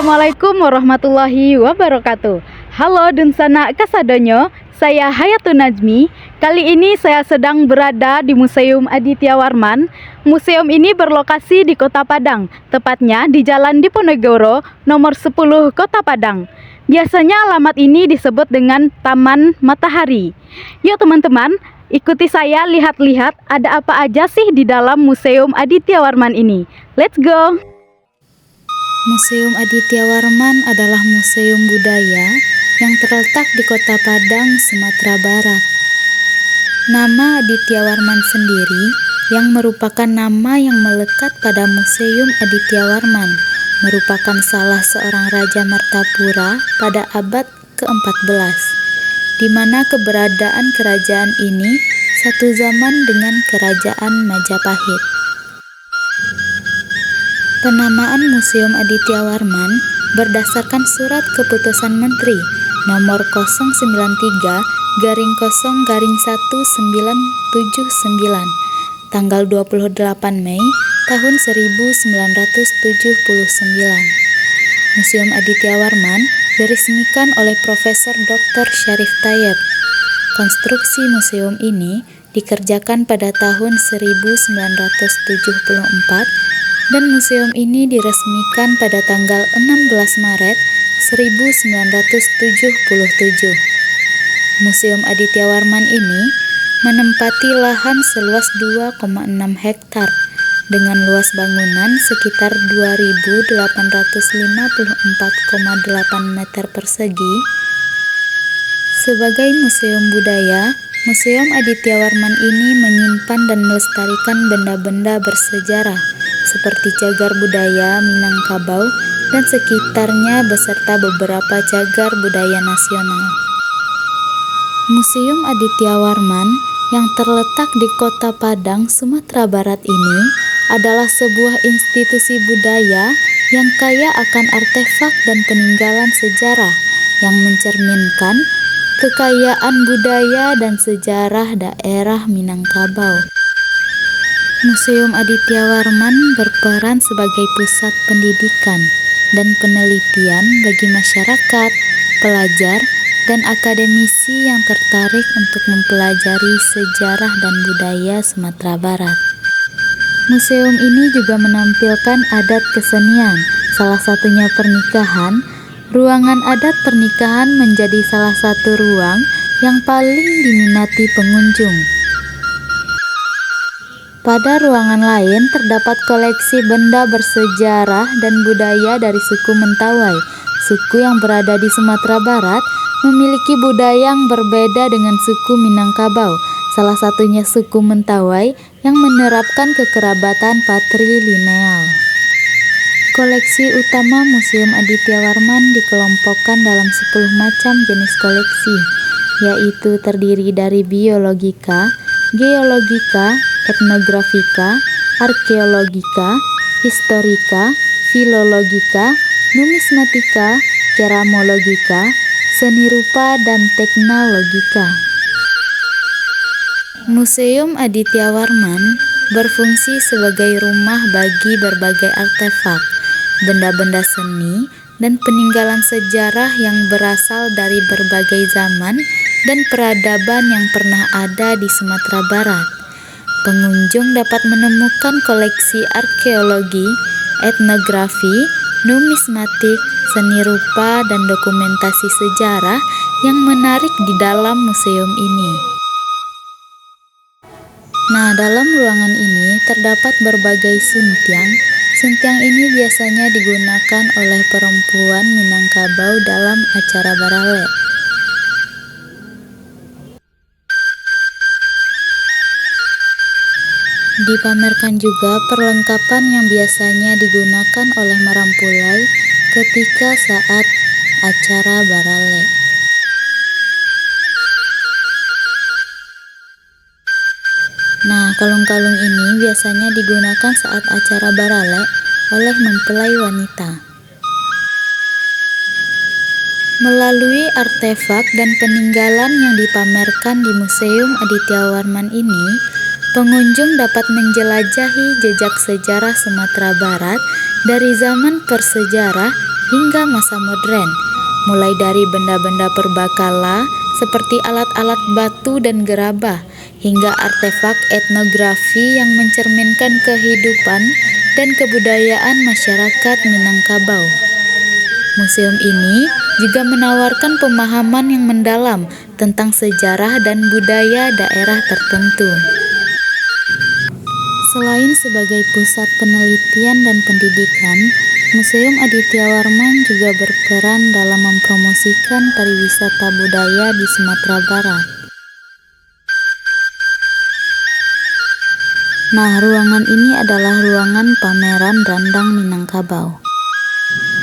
Assalamualaikum warahmatullahi wabarakatuh. Halo Dunsana Kasadonyo, saya Hayatun Najmi. Kali ini saya sedang berada di Museum Aditya Warman. Museum ini berlokasi di Kota Padang, tepatnya di Jalan Diponegoro, nomor 10 Kota Padang. Biasanya alamat ini disebut dengan Taman Matahari. Yuk teman-teman, ikuti saya lihat-lihat ada apa aja sih di dalam Museum Aditya Warman ini. Let's go! Museum Aditya Warman adalah museum budaya yang terletak di Kota Padang, Sumatera Barat. Nama Aditya Warman sendiri yang merupakan nama yang melekat pada Museum Aditya Warman merupakan salah seorang Raja Martapura pada abad ke-14, di mana keberadaan kerajaan ini satu zaman dengan Kerajaan Majapahit. Penamaan Museum Aditya Warman berdasarkan Surat Keputusan Menteri Nomor 093-0-1-1979 tanggal 28 Mei tahun 1979. Museum Aditya Warman diresmikan oleh Profesor Dr. Syarif Tayeb. Konstruksi museum ini dikerjakan pada tahun 1974 dan museum ini diresmikan pada tanggal 16 Maret 1977. Museum Aditya Warman ini menempati lahan seluas 2,6 hektar dengan luas bangunan sekitar 2.854,8 meter persegi. Sebagai museum budaya, Museum Aditya Warman ini menyimpan dan melestarikan benda-benda bersejarah seperti cagar budaya Minangkabau dan sekitarnya beserta beberapa cagar budaya nasional. Museum Aditya Warman yang terletak di Kota Padang, Sumatera Barat ini adalah sebuah institusi budaya yang kaya akan artefak dan peninggalan sejarah yang mencerminkan kekayaan budaya dan sejarah daerah Minangkabau. Museum Aditya Warman berperan sebagai pusat pendidikan dan penelitian bagi masyarakat, pelajar, dan akademisi yang tertarik untuk mempelajari sejarah dan budaya Sumatera Barat. Museum ini juga menampilkan adat kesenian, salah satunya pernikahan. Ruangan adat pernikahan menjadi salah satu ruang yang paling diminati pengunjung. Pada ruangan lain terdapat koleksi benda bersejarah dan budaya dari suku Mentawai. Suku yang berada di Sumatera Barat memiliki budaya yang berbeda dengan suku Minangkabau, salah satunya suku Mentawai yang menerapkan kekerabatan patrilineal. Koleksi utama Museum Aditya Warman dikelompokkan dalam 10 macam jenis koleksi, yaitu terdiri dari biologika, geologika, etnografika, arkeologika, historika, filologika, numismatika, keramologika, seni rupa, dan teknologika. Museum Aditya Warman berfungsi sebagai rumah bagi berbagai artefak, benda-benda seni, dan peninggalan sejarah yang berasal dari berbagai zaman dan peradaban yang pernah ada di Sumatera Barat. Pengunjung dapat menemukan koleksi arkeologi, etnografi, numismatik, seni rupa, dan dokumentasi sejarah yang menarik di dalam museum ini. Nah, dalam ruangan ini terdapat berbagai suntiang. Suntiang ini biasanya digunakan oleh perempuan Minangkabau dalam acara barale. Dipamerkan juga perlengkapan yang biasanya digunakan oleh marampulai ketika saat acara barale. Nah, kalung-kalung ini biasanya digunakan saat acara barale oleh mempelai wanita. Melalui artefak dan peninggalan yang dipamerkan di Museum Aditya Warman ini, pengunjung dapat menjelajahi jejak sejarah Sumatera Barat dari zaman prasejarah hingga masa modern, mulai dari benda-benda purbakala seperti alat-alat batu dan gerabah, hingga artefak etnografi yang mencerminkan kehidupan dan kebudayaan masyarakat Minangkabau. Museum ini juga menawarkan pemahaman yang mendalam tentang sejarah dan budaya daerah tertentu. Selain sebagai pusat penelitian dan pendidikan, Museum Aditya Warman juga berperan dalam mempromosikan pariwisata budaya di Sumatera Barat. Nah, ruangan ini adalah ruangan pameran Randang Minangkabau.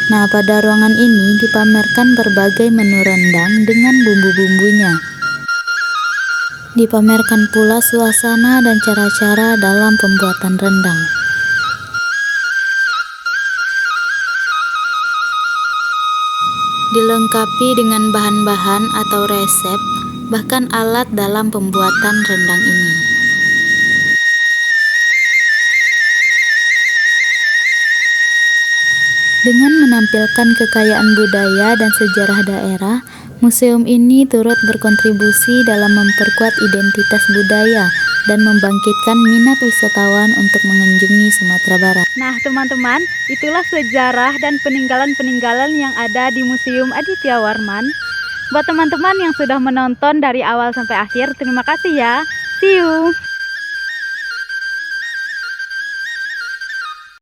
Nah, pada ruangan ini dipamerkan berbagai menu rendang dengan bumbu-bumbunya. Dipamerkan pula suasana dan cara-cara dalam pembuatan rendang. Dilengkapi dengan bahan-bahan atau resep, bahkan alat dalam pembuatan rendang ini. Dengan menampilkan kekayaan budaya dan sejarah daerah, museum ini turut berkontribusi dalam memperkuat identitas budaya dan membangkitkan minat wisatawan untuk mengunjungi Sumatera Barat. Nah teman-teman, itulah sejarah dan peninggalan-peninggalan yang ada di Museum Aditya Warman. Buat teman-teman yang sudah menonton dari awal sampai akhir, terima kasih ya. See you!